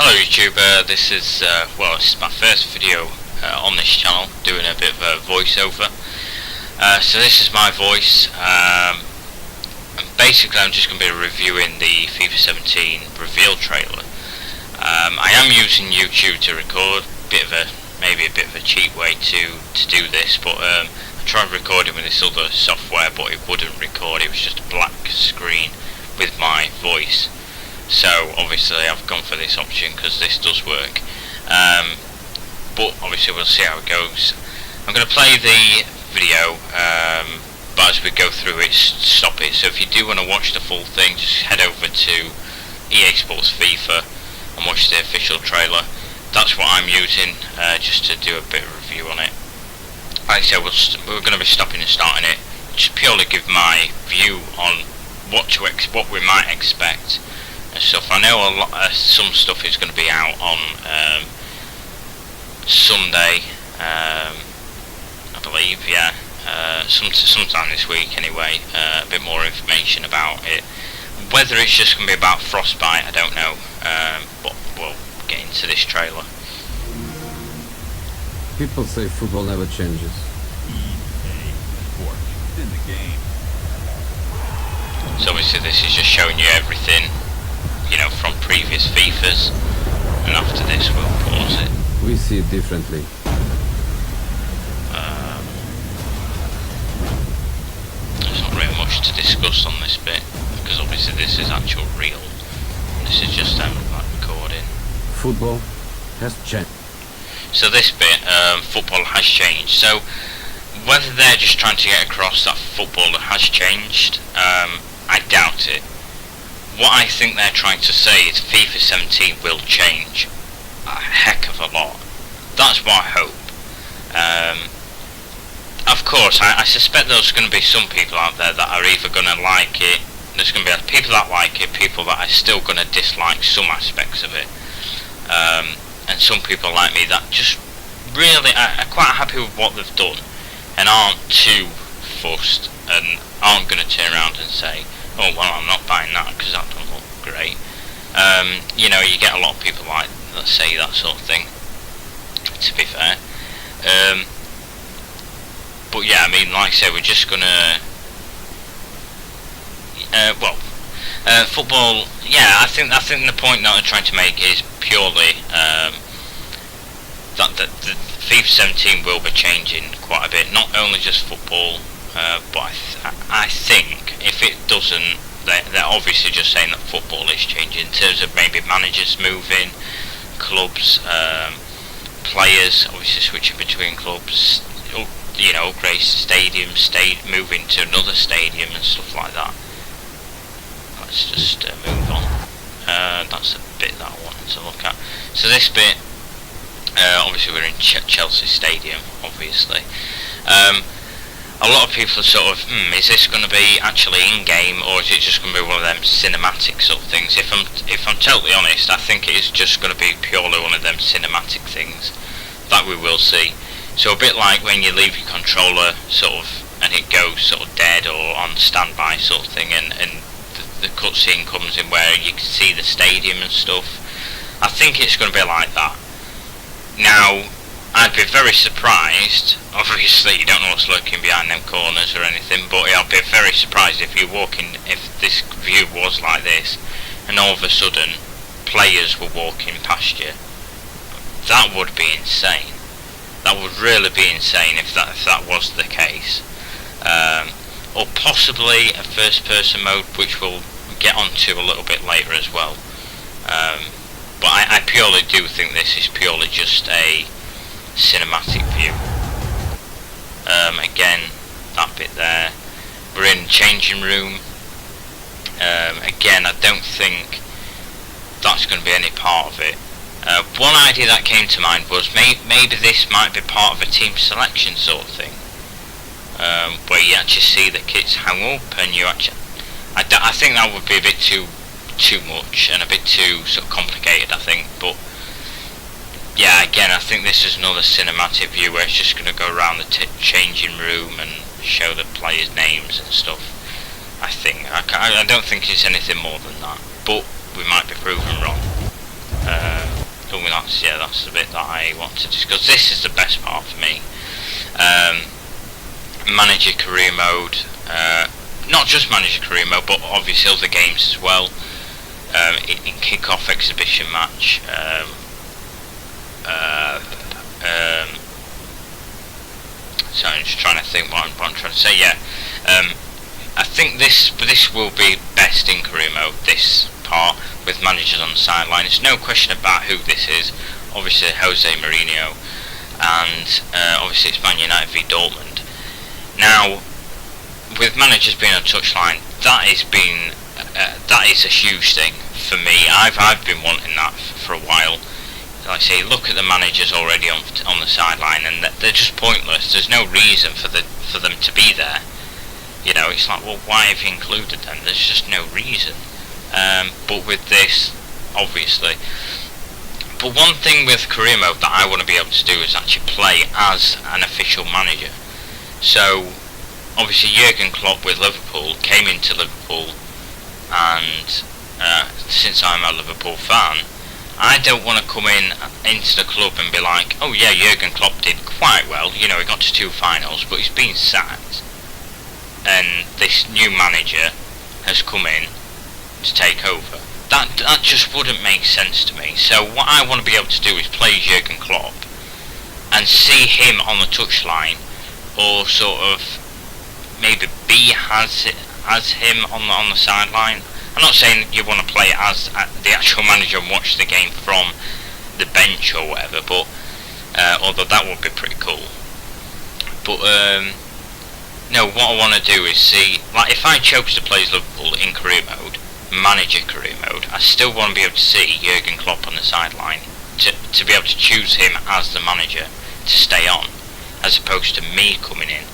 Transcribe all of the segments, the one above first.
Hello YouTube, this is my first video on this channel, doing a bit of a voiceover. So this is my voice, and basically I'm just going to be reviewing the FIFA17 reveal trailer. I am using YouTube to record, maybe a bit of a cheap way to do this, but I tried recording with this other software but it wouldn't record. It was just a black screen with my voice. So obviously I've gone for this option because this does work, but obviously we'll see how it goes. I'm going to play the video, but as we go through it, stop it. So if you do want to watch the full thing, just head over to EA Sports FIFA and watch the official trailer. That's what I'm using, just to do a bit of review on it. Like I said, we're going to be stopping and starting it, just purely give my view on what we might expect and stuff. I know some stuff is going to be out on Sunday, I believe, yeah, sometime this week anyway. A bit more information about it. Whether it's just going to be about Frostbite, I don't know, but we'll get into this trailer. People say football never changes. EA Sports in the game. So obviously this is just showing you everything, you know, from previous FIFAs, and after this we'll pause it. We see it differently. There's not really much to discuss on this bit, because obviously this is actual real, and this is just them like recording. Football has changed. So this bit, football has changed. So whether they're just trying to get across that football has changed, I doubt it. What I think they're trying to say is FIFA 17 will change a heck of a lot. That's what I hope. Of course, I suspect there's going to be some people out there that are either going to like it. There's going to be people that like it, people that are still going to dislike some aspects of it, and some people like me that just really are quite happy with what they've done and aren't too fussed and aren't going to turn around and say, oh well, I'm not buying that because that doesn't look great. You know, you get a lot of people like that say that sort of thing, to be fair. But yeah, I mean, like I said, we're just gonna football. Yeah, I think the point that they're trying to make is purely that the FIFA 17 will be changing quite a bit. Not only just football, but I think if it doesn't, they're obviously just saying that football is changing in terms of maybe managers moving, clubs, players obviously switching between clubs, you know, upgrade stadiums, moving to another stadium and stuff like that. Let's just move on. That's the bit that I wanted to look at. So this bit, obviously we're in Chelsea Stadium, obviously. A lot of people are sort of, is this going to be actually in-game, or is it just going to be one of them cinematic sort of things? If I'm totally honest, I think it is just going to be purely one of them cinematic things that we will see. So a bit like when you leave your controller sort of, and it goes sort of dead or on standby sort of thing, and the cutscene comes in where you can see the stadium and stuff. I think it's going to be like that. Now, I'd be very surprised, obviously you don't know what's lurking behind them corners or anything, but I'd be very surprised if if this view was like this, and all of a sudden players were walking past you. That would be insane. That would really be insane if that was the case. Or possibly a first person mode, which we'll get onto a little bit later as well. But I purely do think this is purely just a cinematic view. Again, that bit there, we're in changing room. Again, I don't think that's going to be any part of it. One idea that came to mind was maybe this might be part of a team selection sort of thing, where you actually see the kits hung up and you actually, I think that would be a bit too much and a bit too sort of complicated, I think. But yeah, again, I think this is another cinematic view where it's just going to go around the changing room and show the players' names and stuff. I think I don't think it's anything more than that, but we might be proven wrong. that's the bit that I want to discuss. This is the best part for me. Manager career mode, not just manager career mode, but obviously other games as well. In kick-off exhibition match. So I'm just trying to think what I'm trying to say. Yeah, I think this will be best in career mode. This part with managers on the sideline. There's no question about who this is. Obviously Jose Mourinho, and obviously it's Man United v Dortmund. Now, with managers being on touchline, that is a huge thing for me. I've been wanting that for a while. Like I say, look at the managers already on the sideline, and they're just pointless. There's no reason for them to be there. You know, it's like, well, why have you included them? There's just no reason. But with this, obviously. But one thing with career mode that I want to be able to do is actually play as an official manager. So, obviously Jurgen Klopp with Liverpool came into Liverpool, and since I'm a Liverpool fan, I don't want to come into the club and be like, oh yeah, Jurgen Klopp did quite well, you know, he got to 2 finals, but he's been sacked, and this new manager has come in to take over. That just wouldn't make sense to me. So what I want to be able to do is play Jurgen Klopp and see him on the touchline, or sort of maybe be as him on the sideline. I'm not saying you want to play as the actual manager and watch the game from the bench or whatever, but although that would be pretty cool. But no, what I want to do is see, like, if I chose to play as Liverpool in career mode, manager career mode, I still want to be able to see Jurgen Klopp on the sideline, to be able to choose him as the manager to stay on, as opposed to me coming in.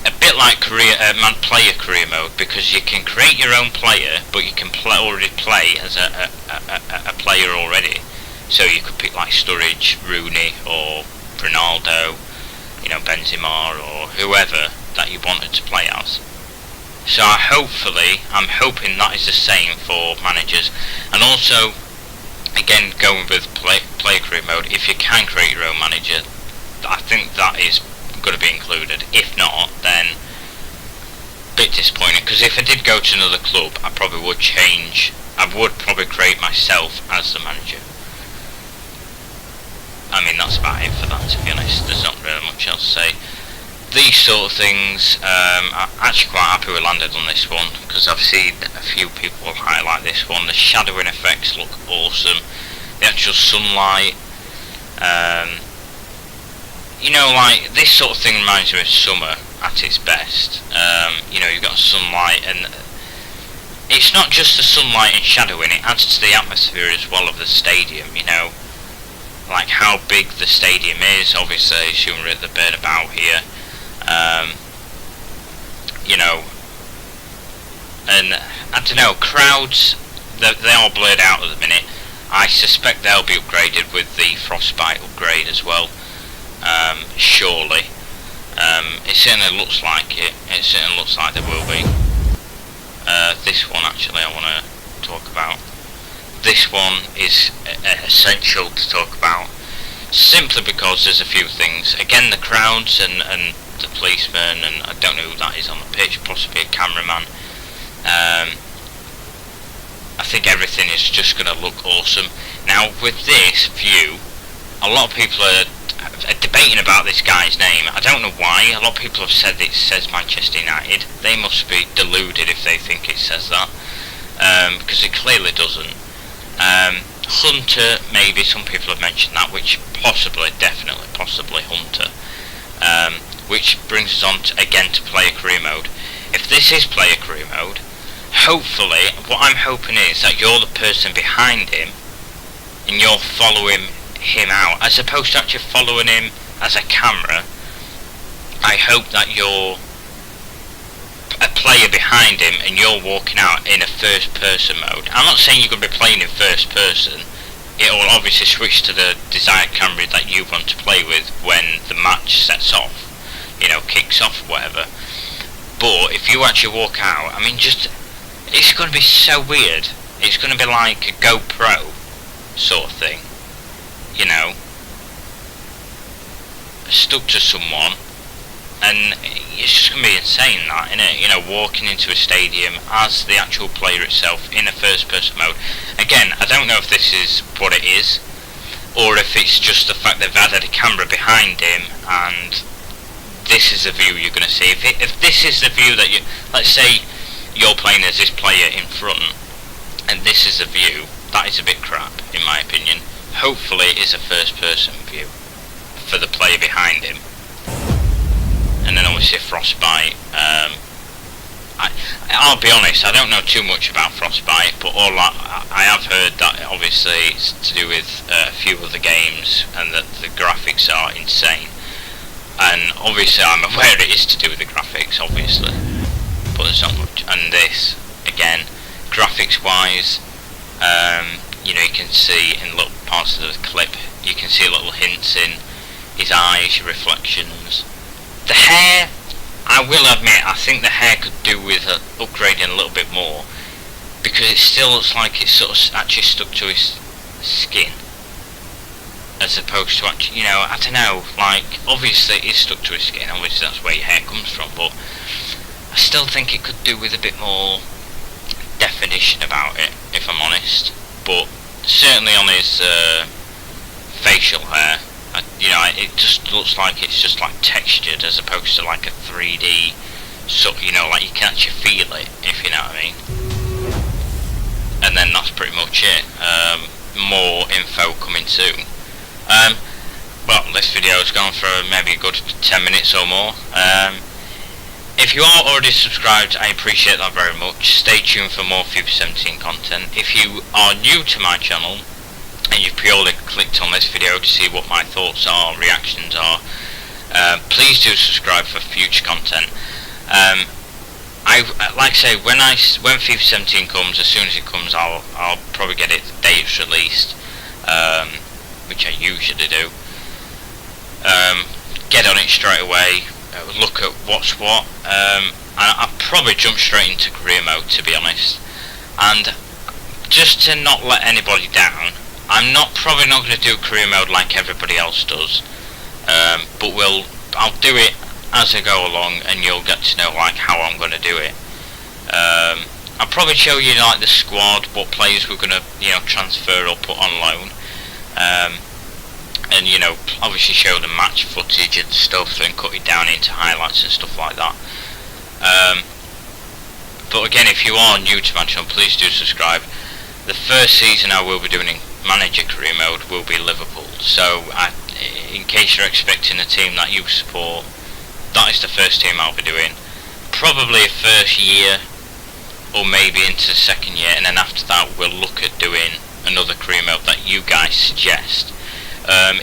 A bit like player career mode, because you can create your own player, but you can already play as a player already. So you could pick like Sturridge, Rooney, or Ronaldo, you know, Benzema, or whoever that you wanted to play as. So I'm hoping that is the same for managers. And also, again, going with player career mode, if you can create your own manager, I think that is going to be included. If not, then a bit disappointing, because if I did go to another club, I probably would change. I would probably create myself as the manager. I mean, that's about it for that, to be honest. There's not really much else to say. These sort of things, I'm actually quite happy we landed on this one, because I've seen a few people highlight this one. The shadowing effects look awesome. The actual sunlight, you know, like, this sort of thing reminds me of summer at its best. You know, you've got sunlight, and it's not just the sunlight and shadowing, it adds to the atmosphere as well of the stadium, you know. Like how big the stadium is, obviously, assuming we're at the Bernabeu here. You know, and I don't know, crowds, they are blurred out at the minute. I suspect they'll be upgraded with the frostbite upgrade as well. Surely. It certainly looks like it. It certainly looks like there will be. This one actually I want to talk about. This one is essential to talk about, simply because there's a few things. Again, the crowds and the policeman, and I don't know who that is on the pitch, possibly a cameraman. I think everything is just going to look awesome. Now, with this view, a lot of people are debating about this guy's name. I don't know why. A lot of people have said it says Manchester United. They must be deluded if they think it says that, because it clearly doesn't. Hunter, maybe some people have mentioned that, which possibly, definitely, possibly Hunter. Which brings us on again to player career mode. If this is player career mode, hopefully, what I'm hoping is that you're the person behind him, and you're following him out, as opposed to actually following him as a camera. I hope that you're a player behind him and you're walking out in a first person mode. I'm not saying you're going to be playing in first person. It will obviously switch to the desired camera that you want to play with when the match sets off, you know, kicks off, whatever. But if you actually walk out, I mean, just, it's going to be so weird. It's going to be like a GoPro sort of thing. you know, stuck to someone, and it's just going to be insane, that, innit? You know, walking into a stadium as the actual player itself in a first-person mode. Again, I don't know if this is what it is, or if it's just the fact they've added a camera behind him, and this is the view you're going to see. If this is the view that you, let's say you're playing as this player in front, and this is the view, that is a bit crap, in my opinion. Hopefully it is a first-person view for the player behind him. And then obviously Frostbite. I'll be honest, I don't know too much about Frostbite, but all I have heard that obviously it's to do with a few other games, and that the graphics are insane. And obviously I'm aware it is to do with the graphics, obviously, but there's not much. And this, again, graphics wise, you know, you can see in little parts of the clip, you can see little hints in his eyes, reflections. The hair, I will admit, I think the hair could do with upgrading a little bit more, because it still looks like it's sort of actually stuck to his skin, as opposed to actually, you know, I don't know, like, obviously it's stuck to his skin, obviously that's where your hair comes from, but I still think it could do with a bit more definition about it, if I'm honest. But certainly on his facial hair, you know, it just looks like it's just like textured as opposed to like a 3D, so, you know, like you can actually feel it, if you know what I mean. And then that's pretty much it. More info coming soon. Well, this video has gone for maybe a good 10 minutes or more. If you are already subscribed, I appreciate that very much. Stay tuned for more FIFA17 content. If you are new to my channel and you've purely clicked on this video to see what my thoughts are, reactions are, please do subscribe for future content. Like I say, when FIFA17 comes, as soon as it comes, I'll probably get it the day it's released, which I usually do. Get on it straight away. Look at what's what. I'll probably jump straight into career mode, to be honest. And just to not let anybody down, I'm probably not going to do career mode like everybody else does. But I'll do it as I go along, and you'll get to know like how I'm going to do it. I'll probably show you like the squad, what players we're going to, you know, transfer or put on loan. And, you know, obviously show the match footage and stuff, and cut it down into highlights and stuff like that. But again, if you are new to my channel, please do subscribe. The first season I will be doing in manager career mode will be Liverpool, so in case you're expecting a team that you support, that is the first team I'll be doing. Probably first year, or maybe into the second year, and then after that we'll look at doing another career mode that you guys suggest.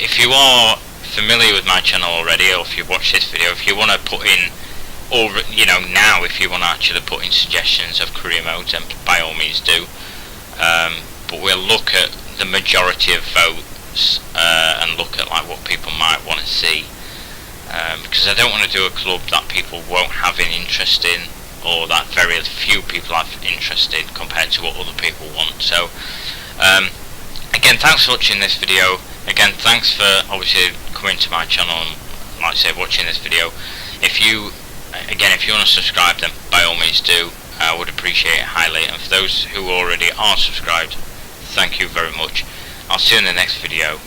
If you are familiar with my channel already, or if you watch this video, if you want to put in, or you know, now if you want to actually put in suggestions of career modes, then by all means do. But we'll look at the majority of votes, and look at like what people might want to see, because I don't want to do a club that people won't have an interest in, or that very few people have interest in compared to what other people want. So again, thanks for watching this video. Again, thanks for obviously coming to my channel and, like I say, watching this video. If you want to subscribe, then by all means do. I would appreciate it highly. And for those who already are subscribed, thank you very much. I'll see you in the next video.